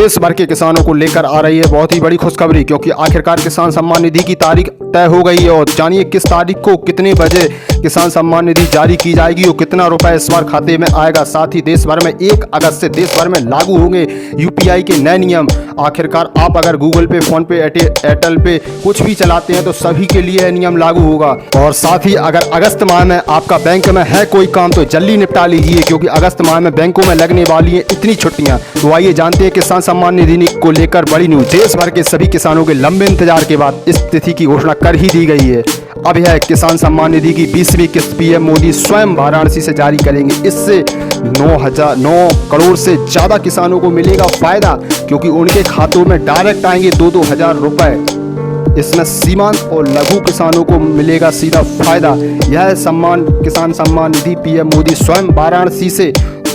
देश भर के किसानों को लेकर आ रही है बहुत ही बड़ी खुशखबरी, क्योंकि आखिरकार किसान सम्मान निधि की तारीख तय हो गई है। और जानिए किस तारीख को कितने बजे किसान सम्मान निधि जारी की जाएगी और कितना रुपए इस बार खाते में आएगा। साथ ही देश भर में 1 अगस्त से देश भर में लागू होंगे यूपीआई के नए नियम। आखिरकार आप अगर गूगल पे, फोन पे, एयरटेल पे कुछ भी चलाते हैं तो सभी के लिए यह नियम लागू होगा। और साथ ही अगर अगस्त माह में आपका बैंक में है कोई काम तो जल्दी निपटा लीजिए, क्योंकि अगस्त माह में बैंकों में लगने वाली है इतनी छुट्टियां। तो आइए जानते हैं किसान सम्मान निधि को लेकर बड़ी न्यूज। देश भर के सभी किसानों के लंबे इंतजार के बाद इस तिथि की घोषणा कर ही दी गई है। अब यह किसान सम्मान निधि की 20वीं किस्त पीएम मोदी स्वयं वाराणसी से जारी करेंगे। इससे 9 करोड़ से ज्यादा किसानों को मिलेगा फायदा, क्योंकि उनके खातों में डायरेक्ट आएंगे 2-2 हजार रुपए। इसमें सीमांत और लघु किसानों को मिलेगा सीधा फायदा। यह किसान सम्मान निधि पीएम मोदी स्वयं वाराणसी से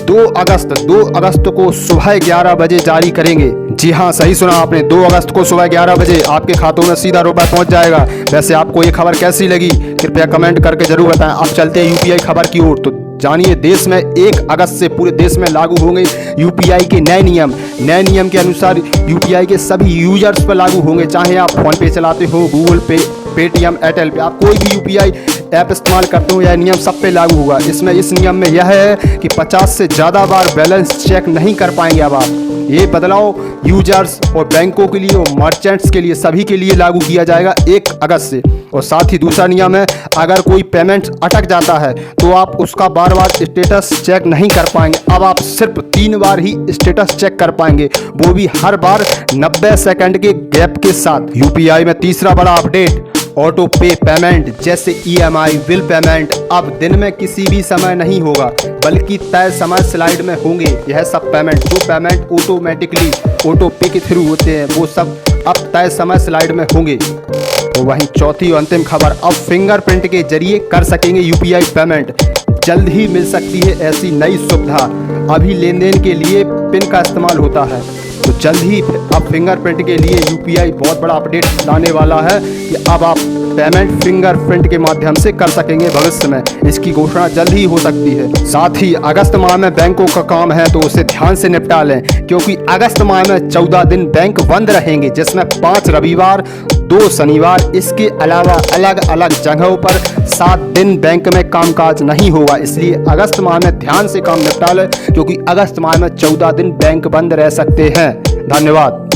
2 अगस्त को सुबह 11 बजे जारी करेंगे। जी हाँ, सही सुना आपने, 2 अगस्त को सुबह 11 बजे आपके खातों में सीधा रुपए पहुंच जाएगा। वैसे आपको ये खबर कैसी लगी कृपया कमेंट करके जरूर बताएं। आप चलते हैं यूपीआई खबर की ओर। तो जानिए देश में 1 अगस्त से पूरे देश में लागू होंगे यूपीआई के नए नियम। नए नियम के अनुसार यूपीआई के सभी यूजर्स पर लागू होंगे, चाहे आप फोन पे चलाते हो, गूगल पे, पेटीएम, एयरटेल पे, आप कोई भी यूपीआई ऐप इस्तेमाल करते हो, यह नियम सब पे लागू होगा। इस नियम में यह है कि 50 से ज़्यादा बार बैलेंस चेक नहीं कर पाएंगे अब आप। ये बदलाव यूजर्स और बैंकों के लिए और मर्चेंट्स के लिए सभी के लिए लागू किया जाएगा 1 अगस्त से। और साथ ही दूसरा नियम है, अगर कोई पेमेंट अटक जाता है तो आप उसका बार-बार स्टेटस चेक नहीं कर पाएंगे। अब आप सिर्फ 3 बार ही स्टेटस चेक कर पाएंगे, वो भी हर बार 90 सेकंड के गैप के साथ। यूपीआई में तीसरा बड़ा अपडेट, ऑटो पे पेमेंट जैसे ईएमआई, बिल पेमेंट अब दिन में किसी भी समय नहीं होगा, बल्कि तय समय स्लाइड में होंगे। यह सब पेमेंट, जो पेमेंट ऑटोमेटिकली ऑटो पे के थ्रू होते हैं, वो सब अब तय समय स्लाइड में होंगे। तो वहीं चौथी और अंतिम खबर, अब फिंगरप्रिंट के जरिए कर सकेंगे यूपीआई पेमेंट। जल्द ही मिल सकती है ऐसी नई सुविधा। अभी लेन देन के लिए पिन का इस्तेमाल होता है, तो जल्द ही अब फिंगरप्रिंट के लिए यूपीआई बहुत बड़ा अपडेट लाने वाला है कि अब आप पेमेंट फिंगरप्रिंट के माध्यम से कर सकेंगे भविष्य में। इसकी घोषणा जल्द ही हो सकती है। साथ ही अगस्त माह में बैंकों का काम है तो उसे ध्यान से निपटा लें, क्योंकि अगस्त माह में 14 दिन बैंक बंद रहेंगे, जिसमें 5 रविवार, 2 शनिवार। इसके अलावा अलग अलग जगहों पर 7 दिन बैंक में कामकाज नहीं होगा। इसलिए अगस्त माह में ध्यान से काम निपटा लें, क्योंकि अगस्त माह में 14 दिन बैंक बंद रह सकते हैं। धन्यवाद।